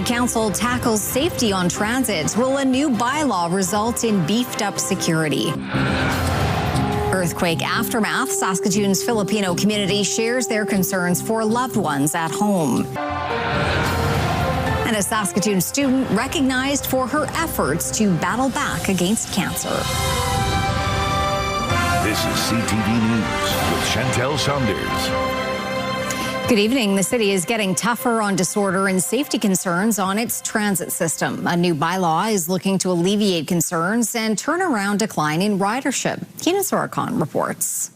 Council tackles safety on transit. Will a new bylaw result in beefed up security? Earthquake aftermath. Saskatoon's Filipino community shares their concerns for loved ones at home. And a Saskatoon student recognized for her efforts to battle back against cancer. This is CTV News with Chantel Saunders. Good evening. The city is getting tougher on disorder and safety concerns on its transit system. A new bylaw is looking to alleviate concerns and turn around decline in ridership. Keenan Sorokon reports.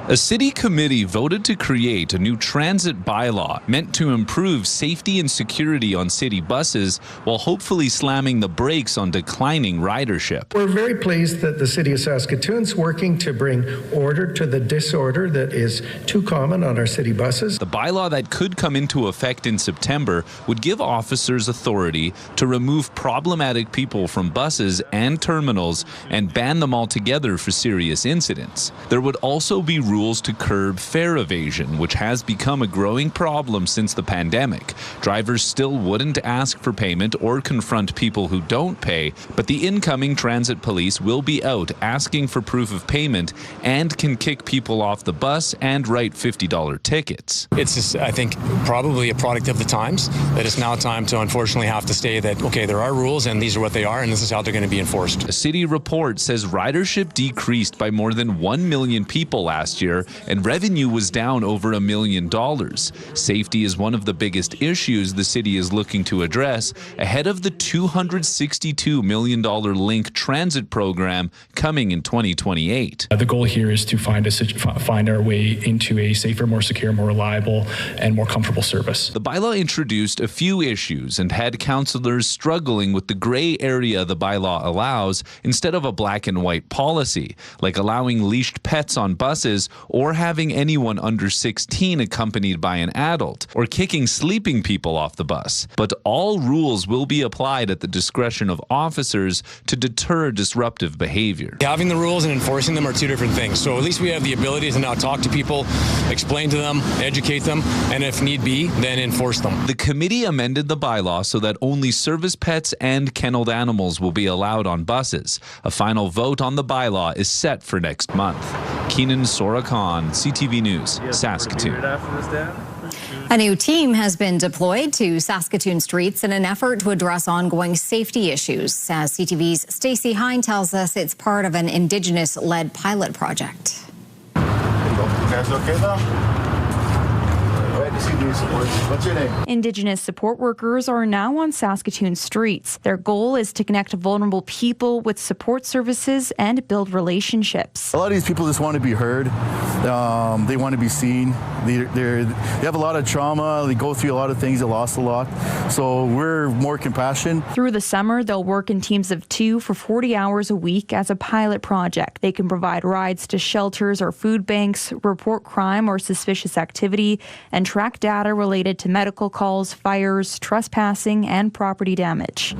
A city committee voted to create a new transit bylaw meant to improve safety and security on city buses while hopefully slamming the brakes on declining ridership. We're very pleased that the City of Saskatoon's working to bring order to the disorder that is too common on our city buses. The bylaw that could come into effect in September would give officers authority to remove problematic people from buses and terminals and ban them altogether for serious incidents. There would also be rules to curb fare evasion, which has become a growing problem since the pandemic. Drivers still wouldn't ask for payment or confront people who don't pay, but the incoming transit police will be out asking for proof of payment and can kick people off the bus and write $50 tickets. It's just, I think, probably a product of the times that it's now time to unfortunately have to say that, okay, there are rules and these are what they are and this is how they're going to be enforced. A city report says ridership decreased by more than 1 million people last year and revenue was down over $1 million. Safety is one of the biggest issues the city is looking to address ahead of the $262 million Link Transit program coming in 2028. The goal here is to find our way into a safer, more secure, more reliable, and more comfortable service. The bylaw introduced a few issues and had councillors struggling with the gray area the bylaw allows instead of a black and white policy, like allowing leashed pets on buses or having anyone under 16 accompanied by an adult, or kicking sleeping people off the bus. But all rules will be applied at the discretion of officers to deter disruptive behavior. Having the rules and enforcing them are two different things. So at least we have the ability to now talk to people, explain to them, educate them, and if need be, then enforce them. The committee amended the bylaw so that only service pets and kenneled animals will be allowed on buses. A final vote on the bylaw is set for next month. Keenan Sorokon, CTV News, Saskatoon. A new team has been deployed to Saskatoon streets in an effort to address ongoing safety issues. As CTV's Stacey Hine tells us, it's part of an Indigenous-led pilot project. You guys okay though? What's your name? Indigenous support workers are now on Saskatoon streets. Their goal is to connect vulnerable people with support services and build relationships. A lot of these people just want to be heard. They want to be seen. They have a lot of trauma. They go through a lot of things. They lost a lot. So we're more compassionate. Through the summer, they'll work in teams of 2 for 40 hours a week as a pilot project. They can provide rides to shelters or food banks, report crime or suspicious activity, and track data related to medical calls, fires, trespassing, and property damage.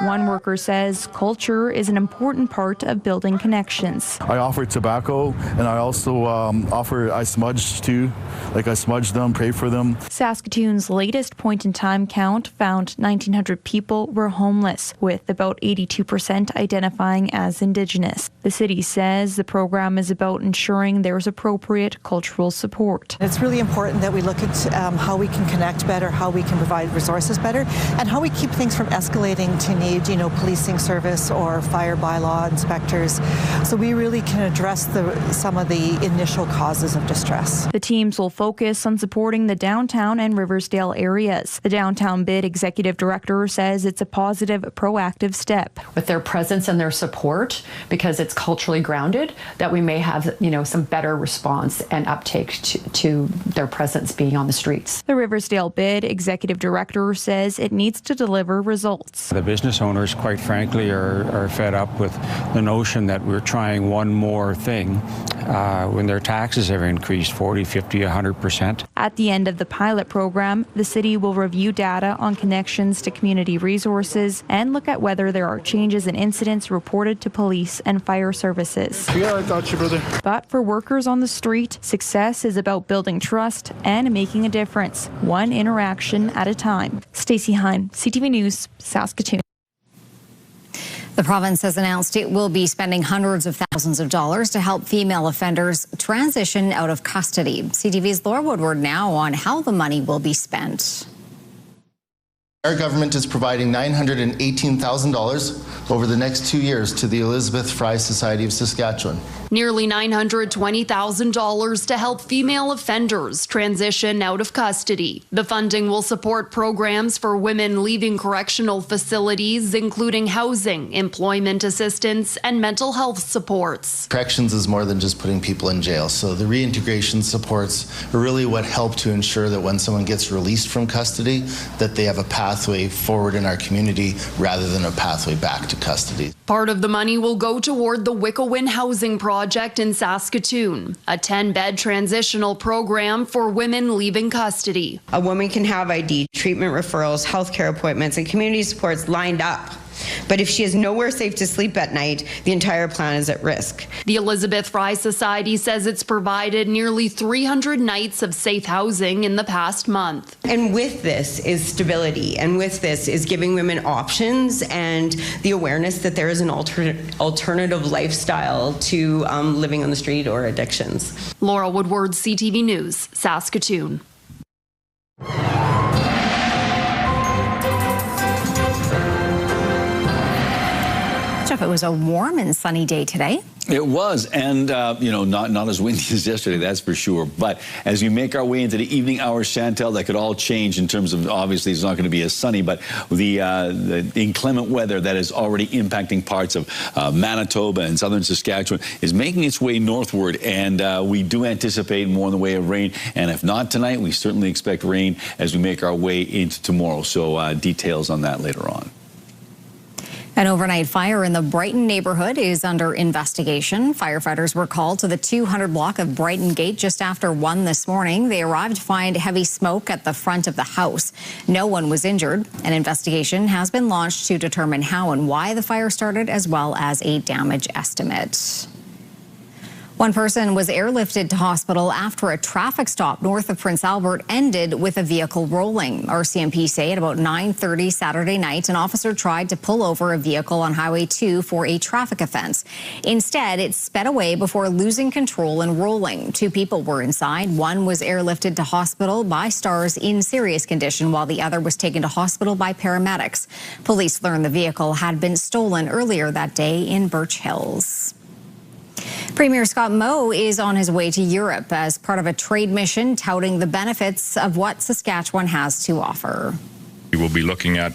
One worker says culture is an important part of building connections. I offer tobacco, and I also I smudge too. Like I smudge them, pray for them. Saskatoon's latest point-in-time count found 1,900 people were homeless, with about 82% identifying as Indigenous. The city says the program is about ensuring there's appropriate cultural support. It's really important that we look at how we can connect better, how we can provide resources better, and how we keep things from escalating to need, policing service or fire bylaw inspectors. So we really can address some of the initial causes of distress. The teams will focus on supporting the downtown and Riversdale areas. The Downtown Bid executive director says it's a positive, proactive step. With their presence and their support, because it's culturally grounded, that we may have, some better response and uptake to their presence being on the streets. The Riversdale Bid executive director says it needs to deliver results. The business owners, quite frankly, are fed up with the notion that we're trying one more thing when their taxes have increased 40, 50, 100%. At the end of the pilot program, the city will review data on connections to community resources and look at whether there are changes in incidents reported to police and fire services. Yeah, I got you, brother. But for workers on the street, success is about building trust and making a difference, one interaction at a time. Stacey Hine, CTV News, Saskatoon. The province has announced it will be spending hundreds of thousands of dollars to help female offenders transition out of custody. CTV's Laura Woodward now on how the money will be spent. Our government is providing $918,000 over the next 2 years to the Elizabeth Fry Society of Saskatchewan. Nearly $920,000 to help female offenders transition out of custody. The funding will support programs for women leaving correctional facilities, including housing, employment assistance, and mental health supports. Corrections is more than just putting people in jail. So the reintegration supports are really what help to ensure that when someone gets released from custody, that they have a pathway forward in our community rather than a pathway back to custody. Part of the money will go toward the Wickowin Housing Project in Saskatoon, a 10-bed transitional program for women leaving custody. A woman can have ID, treatment referrals, healthcare appointments, and community supports lined up. But if she is nowhere safe to sleep at night, the entire plan is at risk. The Elizabeth Fry Society says it's provided nearly 300 nights of safe housing in the past month. And with this is stability, and with this is giving women options and the awareness that there is an alternative lifestyle to living on the street or addictions. Laura Woodward, CTV News, Saskatoon. It was a warm and sunny day today. It was, and not as windy as yesterday, that's for sure. But as we make our way into the evening hours, Chantel, that could all change in terms of, obviously it's not going to be as sunny, but the inclement weather that is already impacting parts of Manitoba and southern Saskatchewan is making its way northward, and we do anticipate more in the way of rain. And if not tonight, we certainly expect rain as we make our way into tomorrow. So details on that later on. An overnight fire in the Brighton neighborhood is under investigation. Firefighters were called to the 200 block of Brighton Gate just after 1 this morning. They arrived to find heavy smoke at the front of the house. No one was injured. An investigation has been launched to determine how and why the fire started, as well as a damage estimate. One person was airlifted to hospital after a traffic stop north of Prince Albert ended with a vehicle rolling. RCMP say at about 9:30 Saturday night, an officer tried to pull over a vehicle on Highway 2 for a traffic offense. Instead, it sped away before losing control and rolling. 2 people were inside. One was airlifted to hospital by Stars in serious condition, while the other was taken to hospital by paramedics. Police learned the vehicle had been stolen earlier that day in Birch Hills. Premier Scott Moe is on his way to Europe as part of a trade mission touting the benefits of what Saskatchewan has to offer. We will be looking at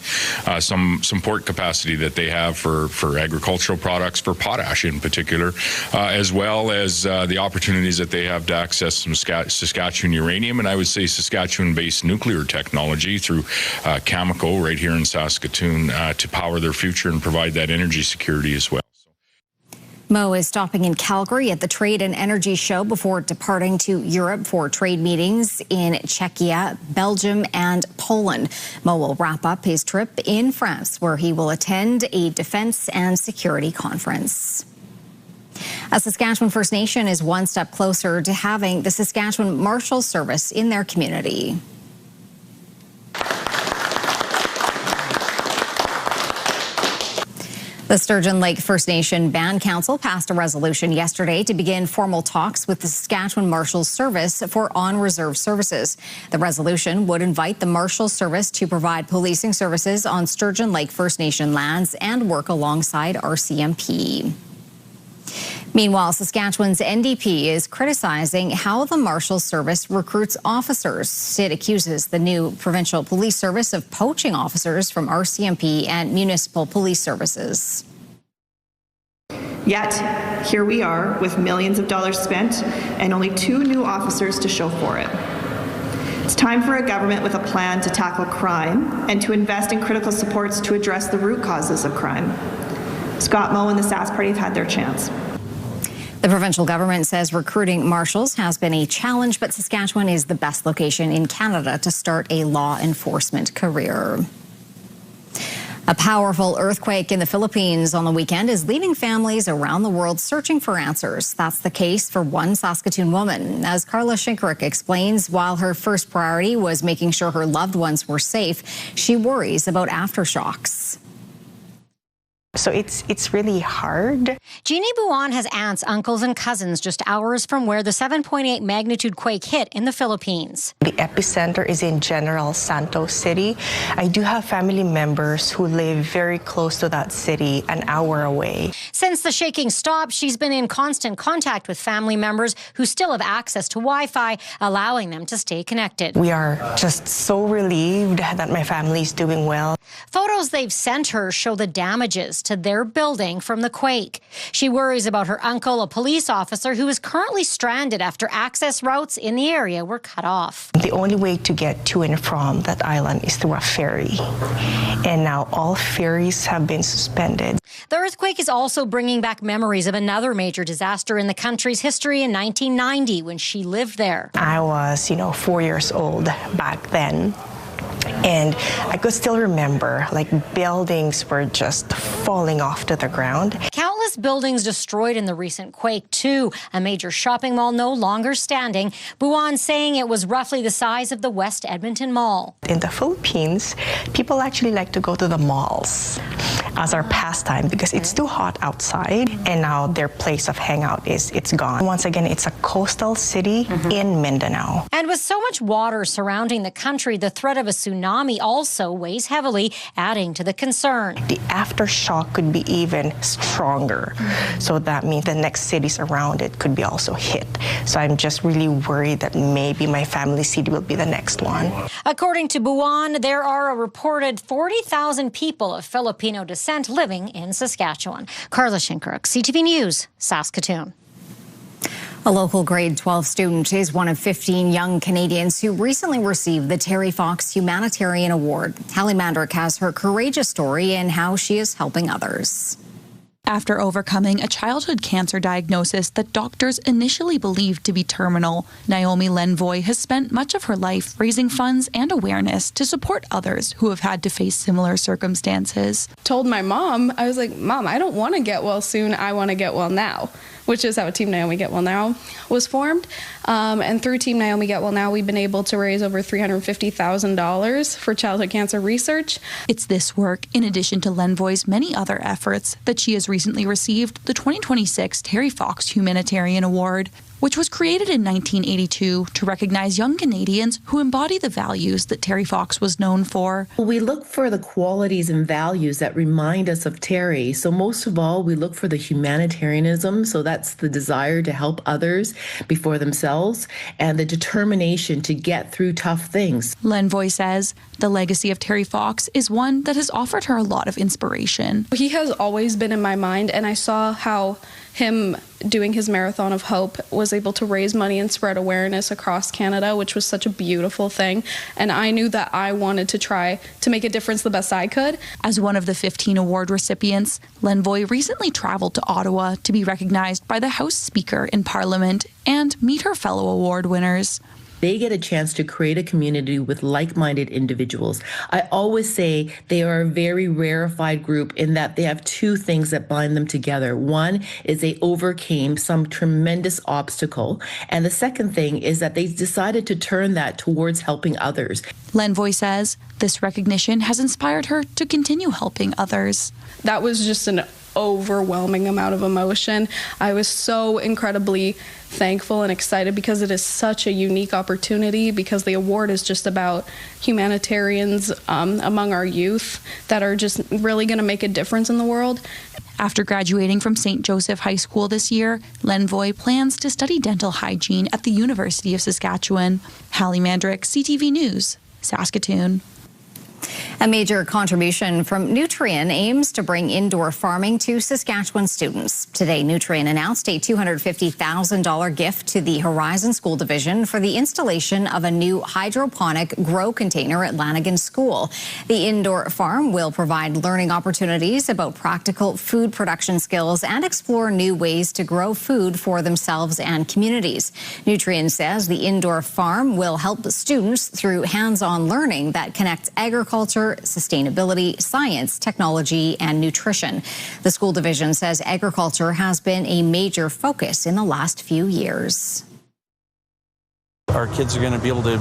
some port capacity that they have for agricultural products, for potash in particular, as well as the opportunities that they have to access some Saskatchewan uranium, and I would say Saskatchewan-based nuclear technology through Cameco right here in Saskatoon to power their future and provide that energy security as well. Moe is stopping in Calgary at the Trade and Energy Show before departing to Europe for trade meetings in Czechia, Belgium, and Poland. Moe will wrap up his trip in France, where he will attend a defense and security conference. A Saskatchewan First Nation is one step closer to having the Saskatchewan Marshal Service in their community. The Sturgeon Lake First Nation Band Council passed a resolution yesterday to begin formal talks with the Saskatchewan Marshals Service for on-reserve services. The resolution would invite the Marshals Service to provide policing services on Sturgeon Lake First Nation lands and work alongside RCMP. Meanwhile, Saskatchewan's NDP is criticizing how the Marshals Service recruits officers. It accuses the new provincial police service of poaching officers from RCMP and municipal police services. Yet, here we are with millions of dollars spent and only 2 new officers to show for it. It's time for a government with a plan to tackle crime and to invest in critical supports to address the root causes of crime. Scott Moe and the Sask Party have had their chance. The The provincial government says recruiting marshals has been a challenge, but Saskatchewan is the best location in Canada to start a law enforcement career. A powerful earthquake in the Philippines on the weekend is leaving families around the world searching for answers. That's the case for one Saskatoon woman. As Carla Shinkaruk explains, while her first priority was making sure her loved ones were safe, she worries about aftershocks. So it's really hard. Jeannie Buwan has aunts, uncles, and cousins just hours from where the 7.8 magnitude quake hit in the Philippines. The epicenter is in General Santos City. I do have family members who live very close to that city, an hour away. Since the shaking stopped, she's been in constant contact with family members who still have access to Wi-Fi, allowing them to stay connected. We are just so relieved that my family is doing well. Photos they've sent her show the damages to their building from the quake. She worries about her uncle, a police officer who is currently stranded after access routes in the area were cut off. The only way to get to and from that island is through a ferry. And now all ferries have been suspended. The earthquake is also bringing back memories of another major disaster in the country's history in 1990 when she lived there. I was, 4 years old back then. And I could still remember, buildings were just falling off to the ground. Countless buildings destroyed in the recent quake, too. A major shopping mall no longer standing. Buwan saying it was roughly the size of the West Edmonton Mall. In the Philippines, people actually like to go to the malls as our pastime because it's too hot outside, and now their place of hangout it's gone. Once again, it's a coastal city in Mindanao. And with so much water surrounding the country, the threat of a tsunami also weighs heavily, adding to the concern. The aftershock could be even stronger. So that means the next cities around it could be also hit. So I'm just really worried that maybe my family city will be the next one. According to Buwan, there are a reported 40,000 people of Filipino descent living in Saskatchewan. Carla Shinkaruk, CTV News, Saskatoon. A local grade 12 student is one of 15 young Canadians who recently received the Terry Fox Humanitarian Award. Hallie Mandrick has her courageous story and how she is helping others. After overcoming a childhood cancer diagnosis that doctors initially believed to be terminal, Naomi Lenvoy has spent much of her life raising funds and awareness to support others who have had to face similar circumstances. Told my mom, I was like, Mom, I don't want to get well soon, I want to get well now, which is how Team Naomi Get Well Now was formed. And through Team Naomi Get Well Now, we've been able to raise over $350,000 for childhood cancer research. It's this work, in addition to Lenvoy's many other efforts, that she has recently received the 2026 Terry Fox Humanitarian Award, which was created in 1982 to recognize young Canadians who embody the values that Terry Fox was known for. We look for the qualities and values that remind us of Terry. So most of all, we look for the humanitarianism. So that's the desire to help others before themselves and the determination to get through tough things. Lenvoy says the legacy of Terry Fox is one that has offered her a lot of inspiration. He has always been in my mind, and I saw how him doing his Marathon of Hope was able to raise money and spread awareness across Canada, which was such a beautiful thing. And I knew that I wanted to try to make a difference the best I could. As one of the 15 award recipients, Lenvoy recently traveled to Ottawa to be recognized by the House Speaker in Parliament and meet her fellow award winners. They get a chance to create a community with like-minded individuals. I always say they are a very rarefied group in that they have two things that bind them together. One is they overcame some tremendous obstacle, and the second thing is that they decided to turn that towards helping others. Lenvoy says this recognition has inspired her to continue helping others. That was just an overwhelming amount of emotion. I was so incredibly thankful and excited because it is such a unique opportunity, because the award is just about humanitarians among our youth that are just really going to make a difference in the world. After graduating from St. Joseph High School this year, Lenvoy plans to study dental hygiene at the University of Saskatchewan. Hallie Mandrick, CTV News, Saskatoon. A major contribution from Nutrien aims to bring indoor farming to Saskatchewan students. Today, Nutrien announced a $250,000 gift to the Horizon School Division for the installation of a new hydroponic grow container at Lanigan School. The indoor farm will provide learning opportunities about practical food production skills and explore new ways to grow food for themselves and communities. Nutrien says the indoor farm will help students through hands-on learning that connects agriculture, sustainability, science, technology, and nutrition. The school division says agriculture has been a major focus in the last few years. Our kids are going to be able to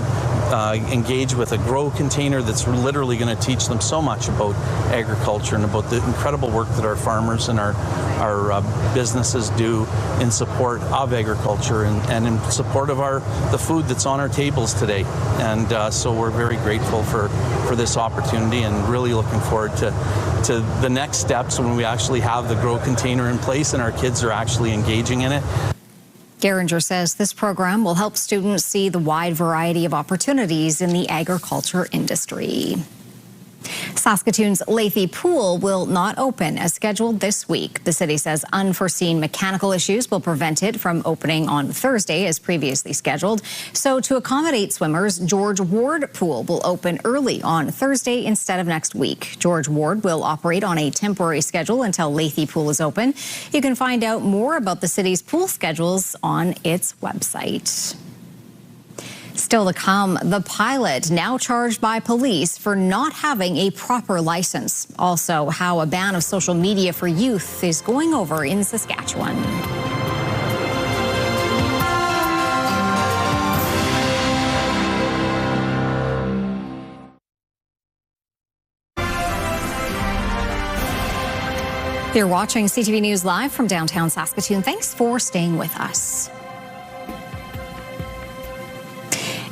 engage with a grow container that's literally going to teach them so much about agriculture and about the incredible work that our farmers and our businesses do in support of agriculture and in support of the food that's on our tables today. And so we're very grateful for this opportunity and really looking forward to the next steps when we actually have the grow container in place and our kids are actually engaging in it. Geringer says this program will help students see the wide variety of opportunities in the agriculture industry. Saskatoon's Lethe Pool will not open as scheduled this week. The city says unforeseen mechanical issues will prevent it from opening on Thursday as previously scheduled. So to accommodate swimmers, George Ward Pool will open early on Thursday instead of next week. George Ward will operate on a temporary schedule until Lethe Pool is open. You can find out more about the city's pool schedules on its website. Still to come, the pilot now charged by police for not having a proper license. Also, how a ban of social media for youth is going over in Saskatchewan. You're watching CTV News Live from downtown Saskatoon. Thanks for staying with us.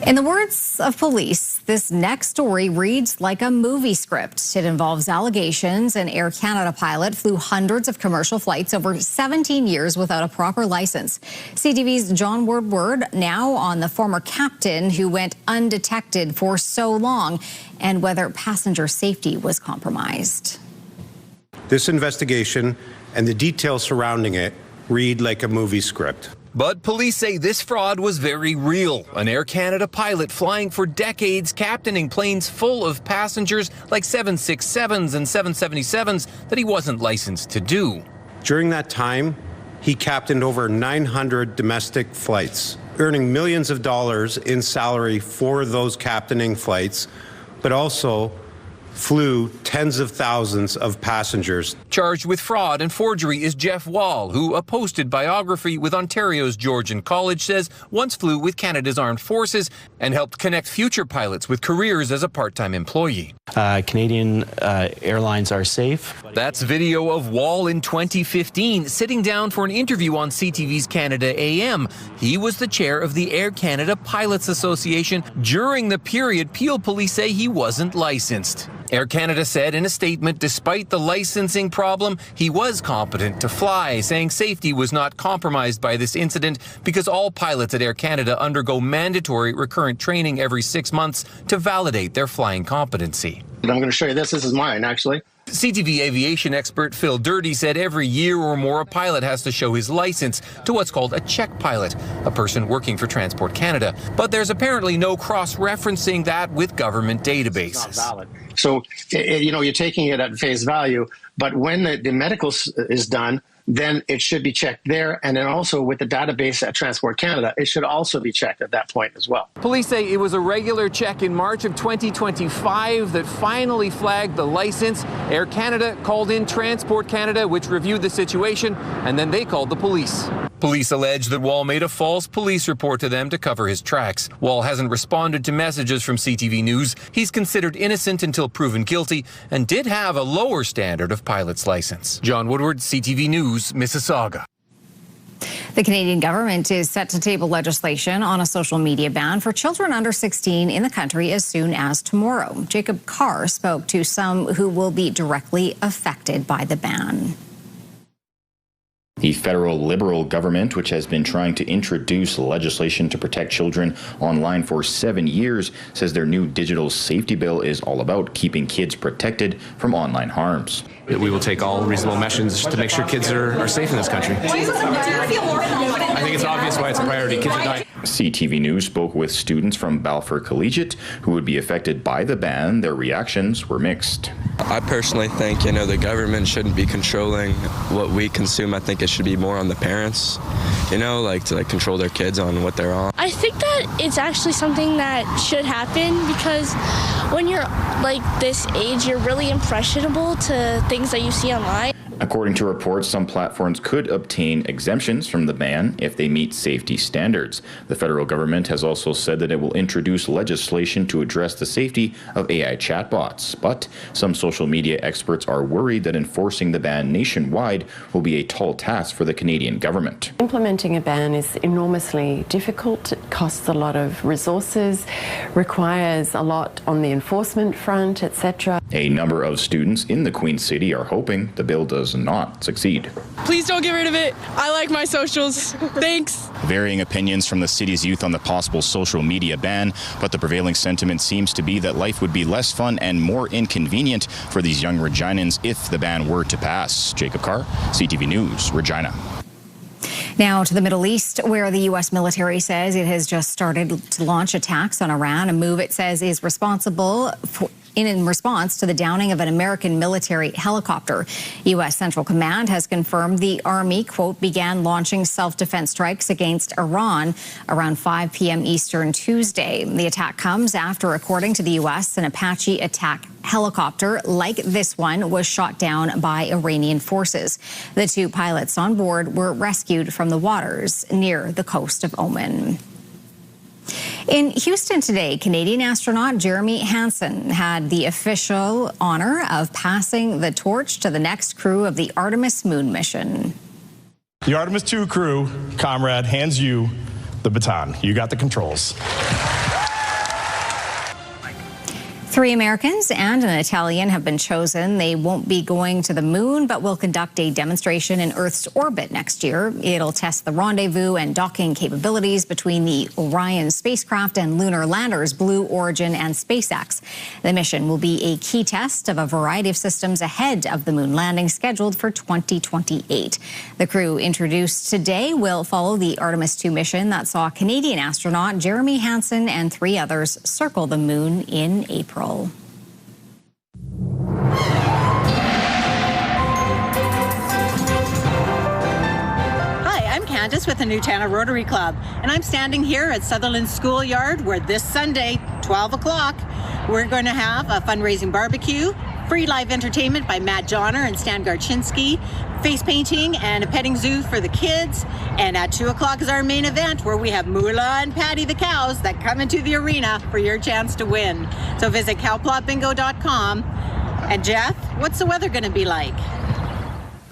In the words of police, this next story reads like a movie script. It involves allegations an Air Canada pilot flew hundreds of commercial flights over 17 years without a proper license. CTV's John Woodward now on the former captain who went undetected for so long and whether passenger safety was compromised. This investigation and the details surrounding it read like a movie script. But police say this fraud was very real. An Air Canada pilot flying for decades, captaining planes full of passengers like 767s and 777s that he wasn't licensed to do. During that time, he captained over 900 domestic flights, earning millions of dollars in salary for those captaining flights, but also flew tens of thousands of passengers. Charged with fraud and forgery is Jeff Wall, who a posted biography with Ontario's Georgian College says once flew with Canada's Armed Forces and helped connect future pilots with careers as a part-time employee. Canadian airlines are safe. That's video of Wall in 2015 sitting down for an interview on CTV's Canada AM. He was the chair of the Air Canada Pilots Association. During the period, Peel police say he wasn't licensed. Air Canada said in a statement, despite the licensing problem, he was competent to fly, saying safety was not compromised by this incident because all pilots at Air Canada undergo mandatory recurrent training every 6 months to validate their flying competency. I'm going to show you this. This is mine, actually. CTV aviation expert Phil Dirty said every year or more a pilot has to show his license to what's called a check pilot, a person working for Transport Canada. But there's apparently no cross-referencing that with government databases. It's not valid. So, you're taking it at face value, but when the medical is done, then it should be checked there. And then also with the database at Transport Canada, it should also be checked at that point as well. Police say it was a regular check in March of 2025 that finally flagged the license. Air Canada called in Transport Canada, which reviewed the situation, and then they called the police. Police allege that Wall made a false police report to them to cover his tracks. Wall hasn't responded to messages from CTV News. He's considered innocent until proven guilty and did have a lower standard of pilot's license. John Woodward, CTV News, Mississauga. The Canadian government is set to table legislation on a social media ban for children under 16 in the country as soon as tomorrow. Jacob Carr spoke to some who will be directly affected by the ban. The federal Liberal government, which has been trying to introduce legislation to protect children online for 7 years, says their new digital safety bill is all about keeping kids protected from online harms. We will take all reasonable measures to make sure kids are safe in this country. I think it's obvious why it's a priority. Kids are dying. CTV News spoke with students from Balfour Collegiate who would be affected by the ban. Their reactions were mixed. I personally think, the government shouldn't be controlling what we consume. I think it should be more on the parents, to control their kids on what they're on. I think that it's actually something that should happen because when you're this age, you're really impressionable to things that you see online. According to reports, some platforms could obtain exemptions from the ban if they meet safety standards. The federal government has also said that it will introduce legislation to address the safety of AI chatbots. But some social media experts are worried that enforcing the ban nationwide will be a tall task for the Canadian government. Implementing a ban is enormously difficult. It costs a lot of resources, requires a lot on the enforcement front, etc. A number of students in the Queen City are hoping the bill does not succeed. Please don't get rid of it. I like my socials. Thanks. Varying opinions from the city's youth on the possible social media ban, but the prevailing sentiment seems to be that life would be less fun and more inconvenient for these young Reginans if the ban were to pass. Jacob Carr, CTV News, Regina. Now to the Middle East, where the U.S. military says it has just started to launch attacks on Iran, a move it says is responsible in response to the downing of an American military helicopter. U.S. Central Command has confirmed the Army, quote, began launching self-defense strikes against Iran around 5 p.m. Eastern Tuesday. The attack comes after, according to the U.S., an Apache attack helicopter like this one was shot down by Iranian forces. The two pilots on board were rescued from the waters near the coast of Oman. In Houston today, Canadian astronaut Jeremy Hansen had the official honor of passing the torch to the next crew of the Artemis moon mission. The Artemis 2 crew, comrade, hands you the baton. You got the controls. 3 Americans and an Italian have been chosen. They won't be going to the moon, but will conduct a demonstration in Earth's orbit next year. It'll test the rendezvous and docking capabilities between the Orion spacecraft and lunar landers Blue Origin and SpaceX. The mission will be a key test of a variety of systems ahead of the moon landing scheduled for 2028. The crew introduced today will follow the Artemis 2 mission that saw Canadian astronaut Jeremy Hansen and 3 others circle the moon in April. Hi, I'm Candace with the Newtana Rotary Club, and I'm standing here at Sutherland Schoolyard where this Sunday, 12 o'clock, we're going to have a fundraising barbecue, free live entertainment by Matt Johnner and Stan Garchinsky, face painting and a petting zoo for the kids, and at 2 o'clock is our main event where we have Moolah and Patty the cows that come into the arena for your chance to win. So visit cowplotbingo.com. And Jeff, what's the weather going to be like?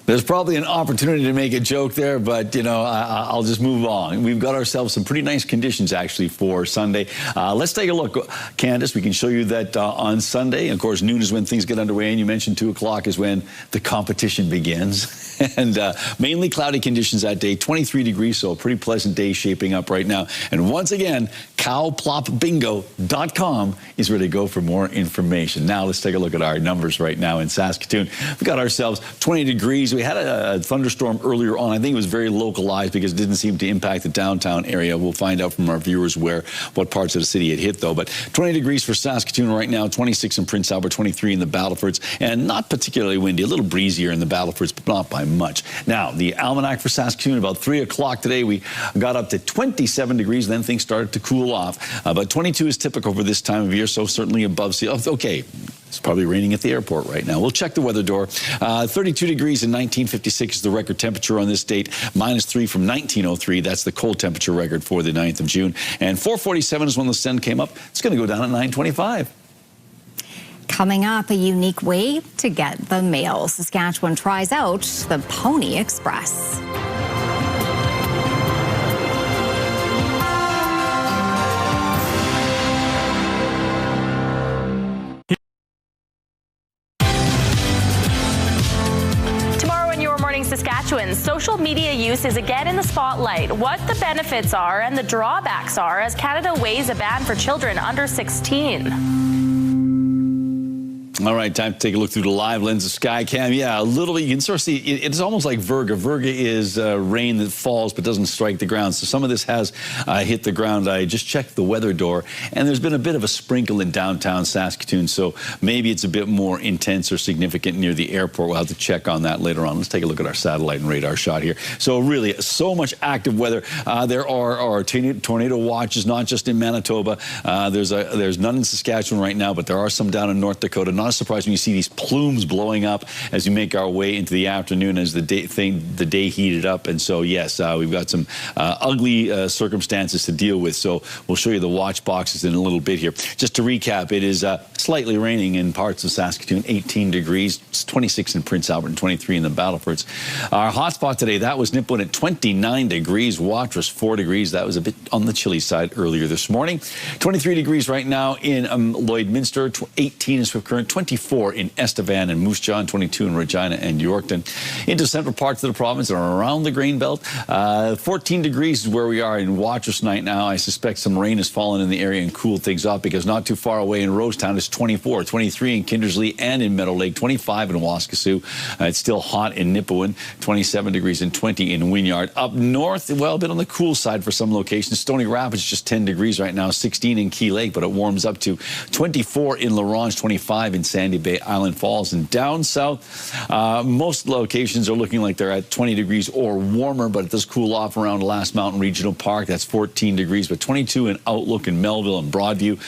There's probably an opportunity to make a joke there, but, I'll just move on. We've got ourselves some pretty nice conditions, actually, for Sunday. Let's take a look. Candace, we can show you that on Sunday. Of course, noon is when things get underway, and you mentioned 2 o'clock is when the competition begins. And mainly cloudy conditions that day, 23 degrees, so a pretty pleasant day shaping up right now. And once again, cowplopbingo.com is where to go for more information. Now, let's take a look at our numbers right now in Saskatoon. We've got ourselves 20 degrees. We had a thunderstorm earlier on. I think it was very localized because it didn't seem to impact the downtown area. We'll find out from our viewers what parts of the city it hit, though. But 20 degrees for Saskatoon right now, 26 in Prince Albert, 23 in the Battlefords, and not particularly windy. A little breezier in the Battlefords, but not by much. Now, the almanac for Saskatoon, about 3 o'clock today, we got up to 27 degrees, then things started to cool off. But 22 is typical for this time of year, so certainly above sea. Okay. It's probably raining at the airport right now. We'll check the weather door. 32 degrees in 1956 is the record temperature on this date. -3 from 1903. That's the cold temperature record for the 9th of June. And 4:47 is when the sun came up. It's going to go down at 9:25. Coming up, a unique way to get the mail. Saskatchewan tries out the Pony Express. Saskatchewan's social media use is again in the spotlight. What the benefits are and the drawbacks are as Canada weighs a ban for children under 16. All right, time to take a look through the live lens of Skycam. Yeah, a little bit. You can sort of see it's almost like virga. Virga is rain that falls but doesn't strike the ground. So some of this has hit the ground. I just checked the weather door, and there's been a bit of a sprinkle in downtown Saskatoon. So maybe it's a bit more intense or significant near the airport. We'll have to check on that later on. Let's take a look at our satellite and radar shot here. So really, so much active weather. There are tornado watches, not just in Manitoba. There's none in Saskatchewan right now, but there are some down in North Dakota. Not surprised when you see these plumes blowing up as you make our way into the afternoon as the day heated up. And so, yes, we've got some ugly circumstances to deal with. So we'll show you the watch boxes in a little bit here. Just to recap, it is slightly raining in parts of Saskatoon, 18 degrees, it's 26 in Prince Albert and 23 in the Battlefords. Our hotspot today, that was Nipawin at 29 degrees. Watrous, 4 degrees. That was a bit on the chilly side earlier this morning. 23 degrees right now in Lloydminster, 18 in Swift Current, 24 in Estevan and Moose Jaw, 22 in Regina and Yorkton. Into central parts of the province and around the Grain Belt. 14 degrees is where we are in Watrous night now. I suspect some rain has fallen in the area and cooled things off because not too far away in Rosetown it's 24, 23 in Kindersley and in Meadow Lake, 25 in Waskesiu. It's still hot in Nipawin, 27 degrees and 20 in Wynyard. Up north, well, a bit on the cool side for some locations. Stony Rapids just 10 degrees right now, 16 in Key Lake, but it warms up to 24 in La Ronge, 25 in Sandy Bay, Island Falls. And down south, most locations are looking like they're at 20 degrees or warmer, but it does cool off around Last Mountain Regional Park. That's 14 degrees, but 22 in Outlook in Melville and Broadview,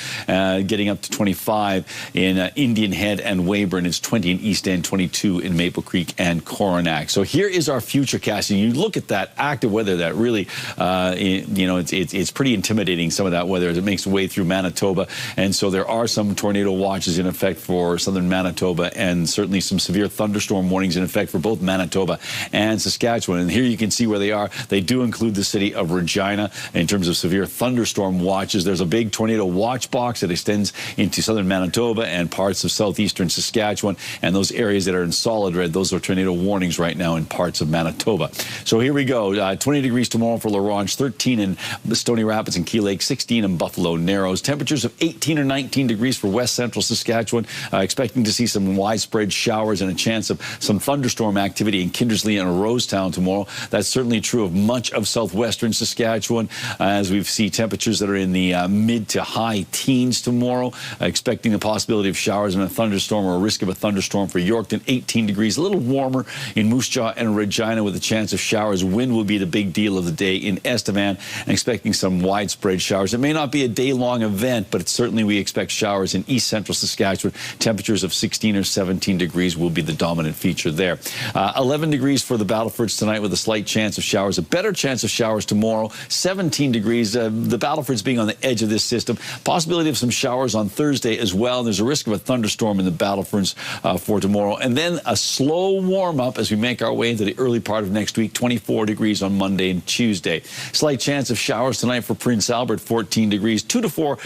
getting up to 25 in Indian Head and Weyburn. It's 20 in East End, 22 in Maple Creek and Coronach. So here is our future casting. You look at that active weather that really, it's pretty intimidating, some of that weather as it makes its way through Manitoba. And so there are some tornado watches in effect for southern Manitoba and certainly some severe thunderstorm warnings in effect for both Manitoba and Saskatchewan. And here you can see where they are. They do include the city of Regina in terms of severe thunderstorm watches. There's a big tornado watch box that extends into southern Manitoba and parts of southeastern Saskatchewan. And those areas that are in solid red, those are tornado warnings right now in parts of Manitoba. So here we go. 20 degrees tomorrow for La Ronge, 13 in Stony Rapids and Key Lake, 16 in Buffalo Narrows. Temperatures of 18 or 19 degrees for west central Saskatchewan. Expecting to see some widespread showers and a chance of some thunderstorm activity in Kindersley and Rosetown tomorrow. That's certainly true of much of southwestern Saskatchewan, as we see temperatures that are in the mid to high teens tomorrow. Expecting the possibility of showers and a thunderstorm or a risk of a thunderstorm for Yorkton, 18 degrees. A little warmer in Moose Jaw and Regina with a chance of showers. Wind will be the big deal of the day in Estevan, and expecting some widespread showers. It may not be a day-long event, but certainly we expect showers in east central Saskatchewan. Temperatures of 16 or 17 degrees will be the dominant feature there. 11 degrees for the Battlefords tonight with a slight chance of showers. A better chance of showers tomorrow. 17 degrees. The Battlefords being on the edge of this system. Possibility of some showers on Thursday as well. There's a risk of a thunderstorm in the Battlefords for tomorrow. And then a slow warm-up as we make our way into the early part of next week. 24 degrees on Monday and Tuesday. Slight chance of showers tonight for Prince Albert, 14 degrees. 2 to 4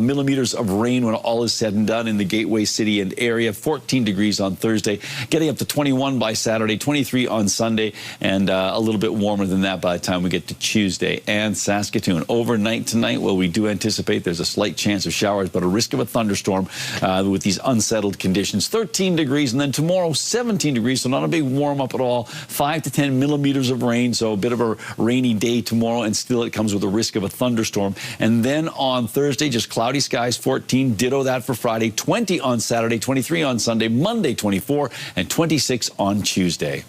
millimeters of rain when all is said and done in the Gateway City and area. 14 degrees on Thursday, getting up to 21 by Saturday, 23 on Sunday, and a little bit warmer than that by the time we get to Tuesday. And Saskatoon, overnight tonight, well, we do anticipate there's a slight chance of showers, but a risk of a thunderstorm with these unsettled conditions. 13 degrees, and then tomorrow, 17 degrees, so not a big warm-up at all. 5 to 10 millimeters of rain, so a bit of a rainy day tomorrow, and still it comes with a risk of a thunderstorm. And then on Thursday, just cloudy skies, 14. Ditto that for Friday. 20 on Saturday, 23 on Sunday, Monday 24, and 26 on Tuesday.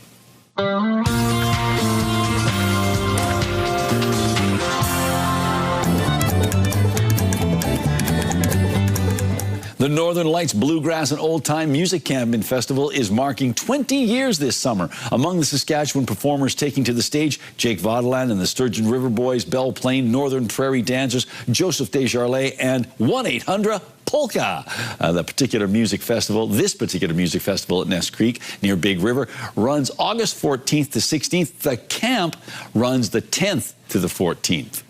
The Northern Lights Bluegrass and Old Time Music Camp and Festival is marking 20 years this summer. Among the Saskatchewan performers taking to the stage, Jake Vaudeland and the Sturgeon River Boys, Belle Plaine, Northern Prairie Dancers, Joseph Desjardins, and 1-800-Polka. This particular music festival at Ness Creek near Big River runs August 14th to 16th. The camp runs the 10th to the 14th.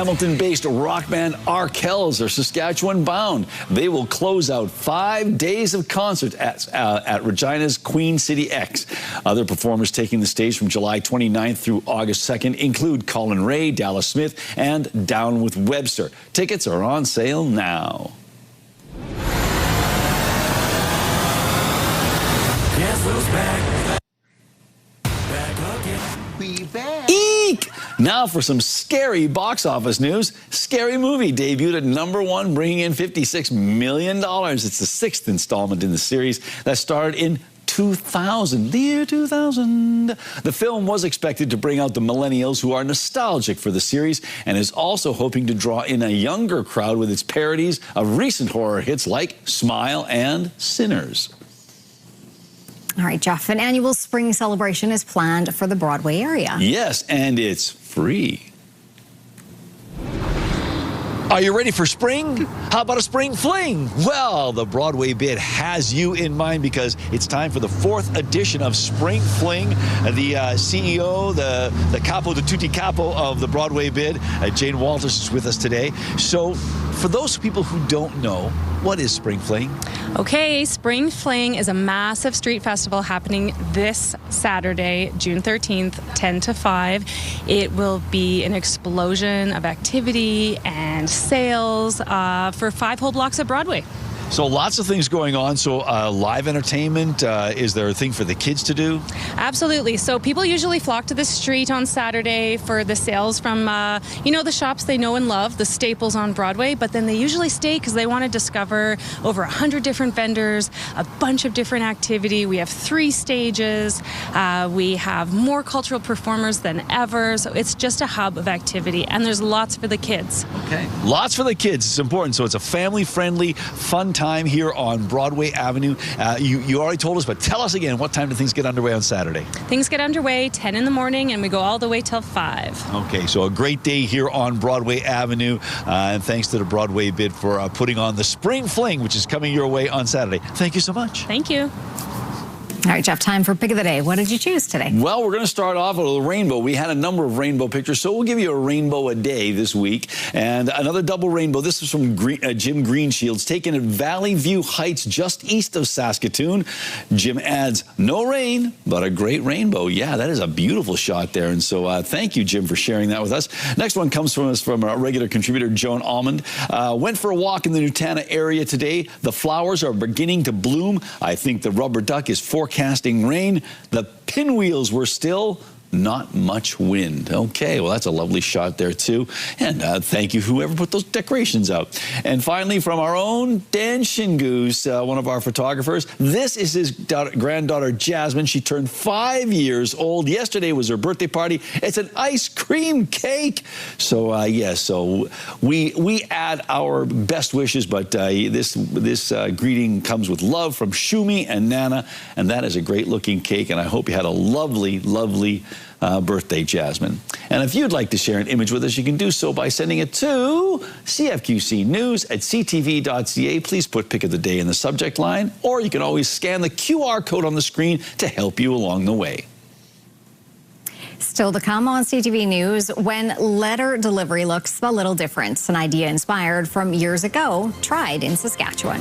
Hamilton-based rock band Arkells are Saskatchewan bound. They will close out 5 days of concert at Regina's Queen City X. Other performers taking the stage from July 29th through August 2nd include Colin Ray, Dallas Smith, and Down with Webster. Tickets are on sale now. Guess who's back? Back again. We back. Eek! Now for some scary box office news. Scary Movie debuted at #1, bringing in $56 million. It's the 6th installment in the series that started in 2000, the year 2000. The film was expected to bring out the millennials who are nostalgic for the series and is also hoping to draw in a younger crowd with its parodies of recent horror hits like Smile and Sinners. All right, Jeff, an annual spring celebration is planned for the Broadway area. Yes, and it's free. Are you ready for spring? How about a spring fling? Well, the Broadway Bid has you in mind because it's time for the 4th edition of Spring Fling. The CEO, the capo de tutti capo of the Broadway Bid, Jane Walters, is with us today. So for those people who don't know, what is Spring Fling? Okay, Spring Fling is a massive street festival happening this Saturday, June 13th, 10 to 5. It will be an explosion of activity and sales for 5 whole blocks of Broadway. So lots of things going on. So live entertainment, is there a thing for the kids to do? Absolutely. So people usually flock to the street on Saturday for the sales from, the shops they know and love, the staples on Broadway, but then they usually stay because they want to discover over 100 different vendors, a bunch of different activity. We have 3 stages. We have more cultural performers than ever. So it's just a hub of activity, and there's lots for the kids. Okay. Lots for the kids. It's important. So it's a family-friendly, fun time here on Broadway Avenue. You already told us, but tell us again, what time do things get underway on Saturday? Things get underway 10 in the morning, and we go all the way till 5. Okay, so a great day here on Broadway Avenue, and thanks to the Broadway Bid for putting on the Spring Fling, which is coming your way on Saturday. Thank you so much. Thank you. All right, Jeff, time for Pick of the Day. What did you choose today? Well, we're going to start off with a rainbow. We had a number of rainbow pictures, so we'll give you a rainbow a day this week. And another double rainbow. This is from Jim Greenshields, taken at Valley View Heights, just east of Saskatoon. Jim adds, no rain, but a great rainbow. Yeah, that is a beautiful shot there. And so thank you, Jim, for sharing that with us. Next one comes from us from our regular contributor, Joan Almond. Went for a walk in the Nutana area today. The flowers are beginning to bloom. I think the rubber duck is forecasting rain. The pinwheels were still. Not much wind. Okay, well, that's a lovely shot there, too. And thank you, whoever put those decorations out. And finally, from our own Dan Shingoose, one of our photographers, this is his granddaughter, Jasmine. She turned 5 years old. Yesterday was her birthday party. It's an ice cream cake. So, yes, so we add our best wishes, but this greeting comes with love from Shumi and Nana, and that is a great-looking cake, and I hope you had a lovely, lovely birthday, Jasmine. And if you'd like to share an image with us, you can do so by sending it to cfqcnews@ctv.ca. Please put Pick of the Day in the subject line, or you can always scan the QR code on the screen to help you along the way. Still to come on CTV News, when letter delivery looks a little different. An idea inspired from years ago, tried in Saskatchewan.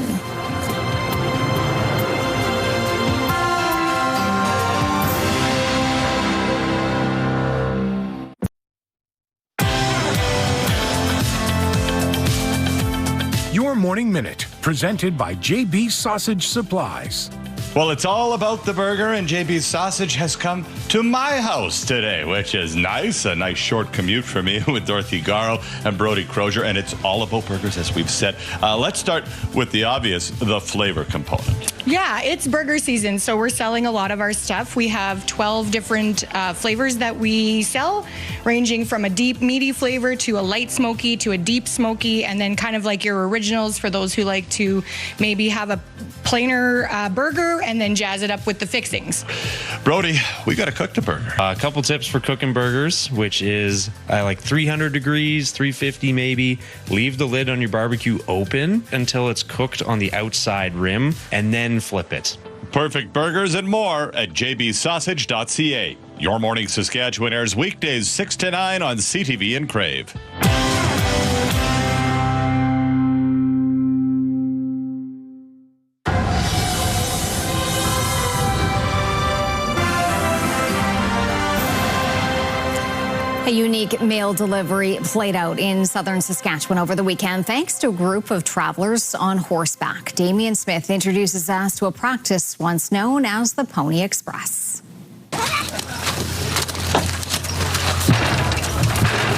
Your Morning Minute, presented by JB Sausage Supplies. Well, it's all about the burger, and JB's Sausage has come to my house today, which is nice. A nice short commute for me with Dorothy Garrow and Brody Crozier, and it's all about burgers, as we've said. Let's start with the obvious, the flavor component. Yeah, it's burger season, so we're selling a lot of our stuff. We have 12 different flavors that we sell, ranging from a deep meaty flavor to a light smoky to a deep smoky, and then kind of like your originals for those who like to maybe have a plainer burger and then jazz it up with the fixings. Brody, we got to cook the burger. A couple tips for cooking burgers, which is like 300 degrees, 350 maybe. Leave the lid on your barbecue open until it's cooked on the outside rim, and then flip it. Perfect burgers and more at jbsausage.ca. Your Morning Saskatchewan airs weekdays 6 to 9 on CTV and Crave. A unique mail delivery played out in southern Saskatchewan over the weekend thanks to a group of travelers on horseback. Damien Smith introduces us to a practice once known as the Pony Express.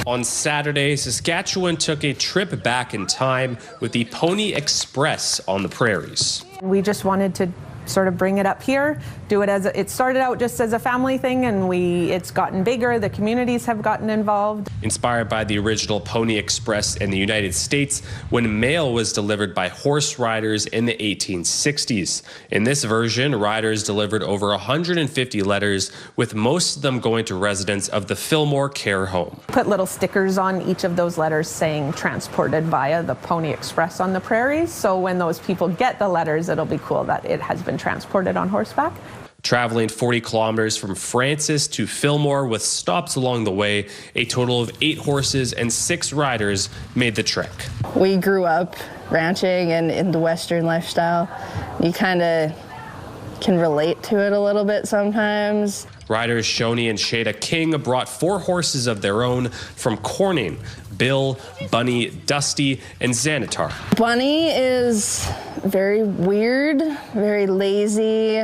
On Saturday, Saskatchewan took a trip back in time with the Pony Express on the prairies. We just wanted to sort of bring it up here, do it as it started out just as a family thing, and it's gotten bigger. The communities have gotten involved. Inspired by the original Pony Express in the United States, when mail was delivered by horse riders in the 1860s. In this version, riders delivered over 150 letters, with most of them going to residents of the Fillmore Care Home. Put little stickers on each of those letters saying transported via the Pony Express on the prairies. So when those people get the letters, it'll be cool that it has been transported on horseback. Traveling 40 kilometers from Francis to Fillmore with stops along the way, a total of 8 horses and 6 riders made the trek. We grew up ranching and in the Western lifestyle. You kind of can relate to it a little bit sometimes. Riders Shoni and Shada King brought 4 horses of their own from Corning: Bill, Bunny, Dusty, and Xanatar. Bunny is very weird, very lazy,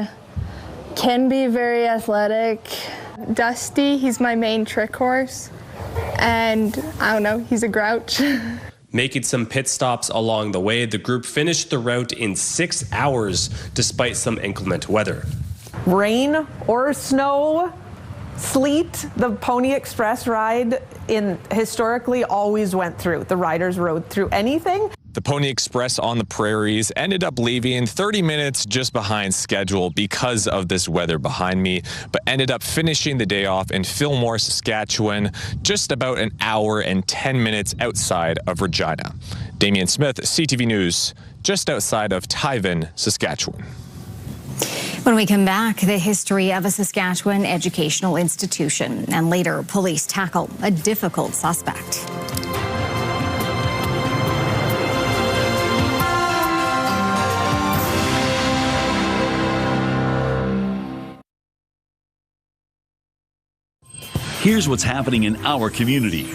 can be very athletic. Dusty, he's my main trick horse, and I don't know, he's a grouch. Making some pit stops along the way, the group finished the route in 6 hours despite some inclement weather. Rain or snow, sleet, the Pony Express ride historically always went through. The riders rode through anything. The Pony Express on the prairies ended up leaving 30 minutes just behind schedule because of this weather behind me, but ended up finishing the day off in Fillmore, Saskatchewan, just about an hour and 10 minutes outside of Regina. Damien Smith, CTV News, just outside of Tyven, Saskatchewan. When we come back, the history of a Saskatchewan educational institution, and later police tackle a difficult suspect. Here's what's happening in our community.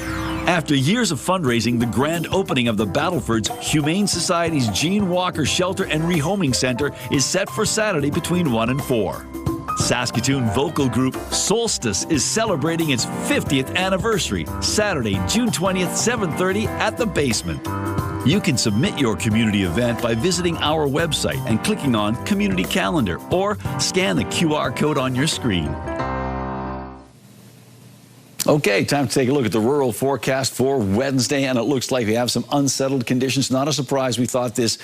After years of fundraising, the grand opening of the Battleford's Humane Society's Gene Walker Shelter and Rehoming Center is set for Saturday between 1 and 4. Saskatoon vocal group Solstice is celebrating its 50th anniversary, Saturday, June 20th, 7:30 at the basement. You can submit your community event by visiting our website and clicking on Community Calendar, or scan the QR code on your screen. Okay, time to take a look at the rural forecast for Wednesday, and it looks like we have some unsettled conditions. Not a surprise. We thought this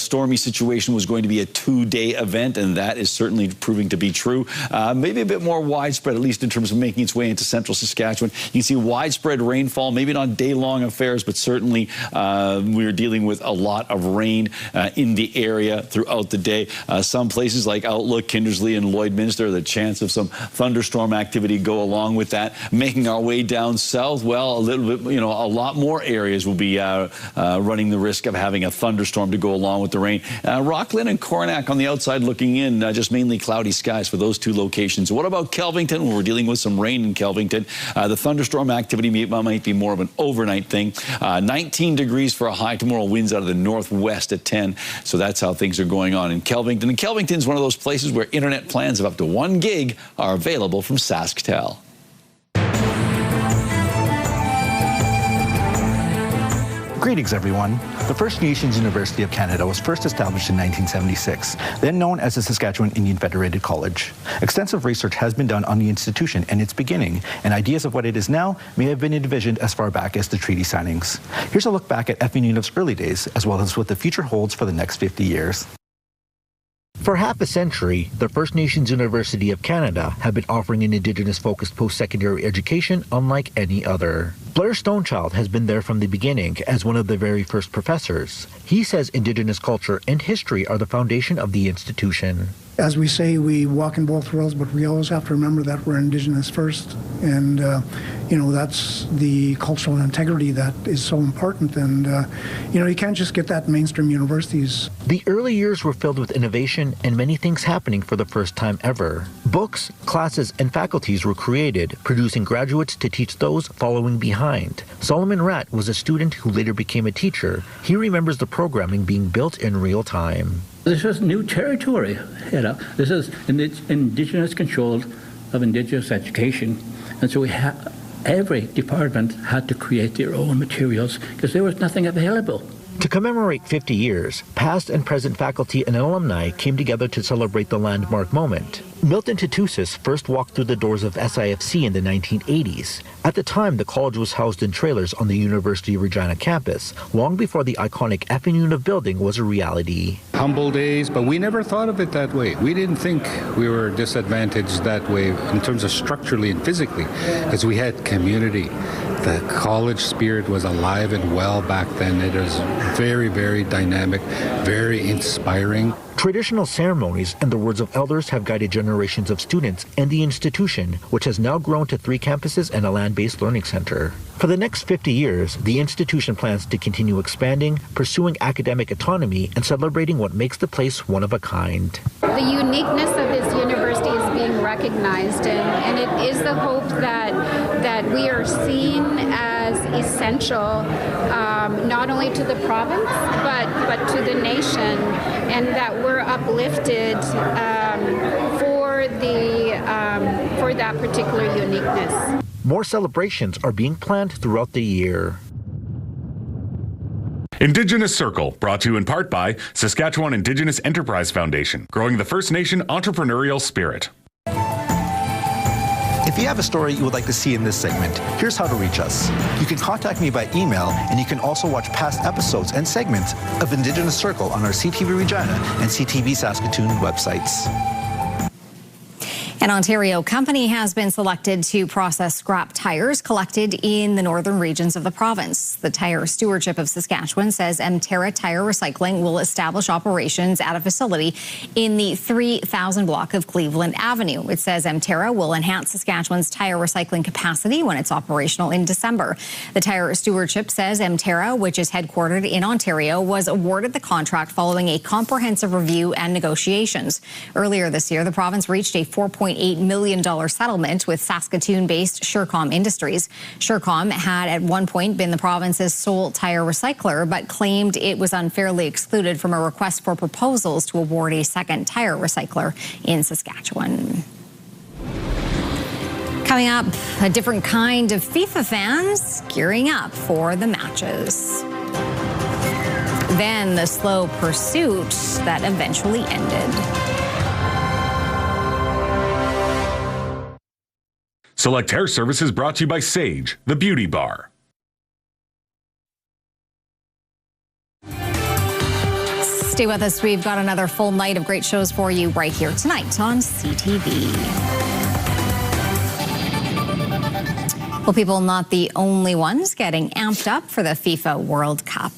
stormy situation was going to be a 2-day event, and that is certainly proving to be true. Maybe a bit more widespread, at least in terms of making its way into central Saskatchewan. You can see widespread rainfall, maybe not day-long affairs, but certainly we're dealing with a lot of rain in the area throughout the day. Some places like Outlook, Kindersley, and Lloydminster, the chance of some thunderstorm activity go along with that. Making our way down south, well, a little bit, a lot more areas will be running the risk of having a thunderstorm to go along with the rain. Rockland and Coronach on the outside looking in, just mainly cloudy skies for those 2 locations. What about Kelvington? We're dealing with some rain in Kelvington. The thunderstorm activity might be more of an overnight thing. 19 degrees for a high tomorrow, winds out of the northwest at 10. So that's how things are going on in Kelvington. And Kelvington is one of those places where internet plans of up to 1 gig are available from SaskTel. Greetings, everyone. The First Nations University of Canada was first established in 1976, then known as the Saskatchewan Indian Federated College. Extensive research has been done on the institution and its beginning, and ideas of what it is now may have been envisioned as far back as the treaty signings. Here's a look back at FNU's early days, as well as what the future holds for the next 50 years. For half a century, the First Nations University of Canada have been offering an Indigenous-focused post-secondary education unlike any other. Blair Stonechild has been there from the beginning as one of the very first professors. He says Indigenous culture and history are the foundation of the institution. As we say, we walk in both worlds, but we always have to remember that we're Indigenous first. And, that's the cultural integrity that is so important. And, you can't just get that in mainstream universities. The early years were filled with innovation and many things happening for the first time ever. Books, classes, and faculties were created, producing graduates to teach those following behind. Solomon Ratt was a student who later became a teacher. He remembers the programming being built in real time. This is new territory. This is Indigenous control of Indigenous education. And so every department had to create their own materials because there was nothing available. To commemorate 50 years, past and present faculty and alumni came together to celebrate the landmark moment. Milton Tutusis first walked through the doors of SIFC in the 1980s. At the time, the college was housed in trailers on the University of Regina campus, long before the iconic effing unit building was a reality. Humble days, but we never thought of it that way. We didn't think we were disadvantaged that way in terms of structurally and physically, because we had community. The college spirit was alive and well back then. It was very, very dynamic, very inspiring. Traditional ceremonies and the words of elders have guided generations of students and the institution, which has now grown to 3 campuses and a land-based learning center. For the next 50 years, the institution plans to continue expanding, pursuing academic autonomy, and celebrating what makes the place one of a kind. The uniqueness of this university is being recognized, and it is the hope that we are seen as essential, not only to the province, but to the nation, and that we're uplifted for that particular uniqueness. More celebrations are being planned throughout the year. Indigenous Circle, brought to you in part by Saskatchewan Indigenous Enterprise Foundation, growing the First Nation entrepreneurial spirit. If you have a story you would like to see in this segment, here's how to reach us. You can contact me by email, and you can also watch past episodes and segments of Indigenous Circle on our CTV Regina and CTV Saskatoon websites. An Ontario company has been selected to process scrap tires collected in the northern regions of the province. The Tire Stewardship of Saskatchewan says Emterra Tire Recycling will establish operations at a facility in the 3000 block of Cleveland Avenue. It says Emterra will enhance Saskatchewan's tire recycling capacity when it's operational in December. The Tire Stewardship says Emterra, which is headquartered in Ontario, was awarded the contract following a comprehensive review and negotiations. Earlier this year, the province reached a $4.8 million settlement with Saskatoon-based Surecom Industries. Surecom had at one point been the province's sole tire recycler, but claimed it was unfairly excluded from a request for proposals to award a second tire recycler in Saskatchewan. Coming up, a different kind of FIFA fans gearing up for the matches. Then the slow pursuit that eventually ended. Select Hair Services brought to you by Sage, the beauty bar. Stay with us. We've got another full night of great shows for you right here tonight on CTV. Well, people, not the only ones getting amped up for the FIFA World Cup.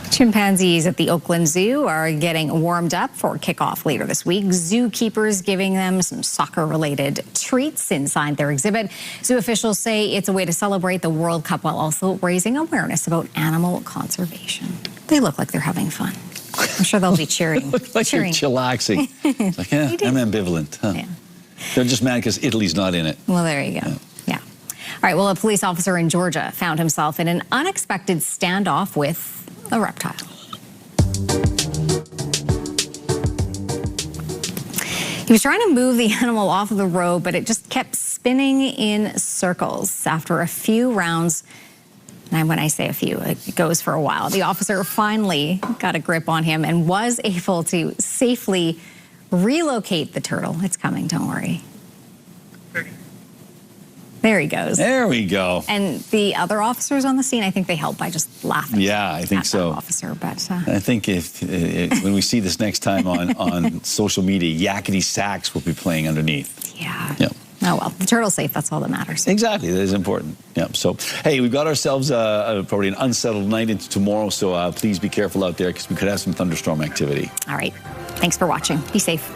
Chimpanzees at the Oakland Zoo are getting warmed up for kickoff later this week. Zookeepers giving them some soccer-related treats inside their exhibit. Zoo officials say it's a way to celebrate the World Cup while also raising awareness about animal conservation. They look like they're having fun. I'm sure they'll be cheering. Like you're chillaxing. It's like, yeah, I'm ambivalent. Huh? Yeah. They're just mad because Italy's not in it. Well, there you go. Yeah. All right, well, a police officer in Georgia found himself in an unexpected standoff with a reptile. He was trying to move the animal off of the road, but it just kept spinning in circles. After a few rounds, and when I say a few, it goes for a while, the officer finally got a grip on him and was able to safely relocate the turtle. It's coming, don't worry. There he goes. There we go. And the other officers on the scene, I think they helped by just laughing. Yeah, I think so. Officer, but I think if when we see this next time on social media, yakety sax will be playing underneath. Yeah. Yep. Oh well, the turtle's safe. That's all that matters. Exactly, that is important. Yeah. So hey, we've got ourselves probably an unsettled night into tomorrow. So please be careful out there because we could have some thunderstorm activity. All right. Thanks for watching. Be safe.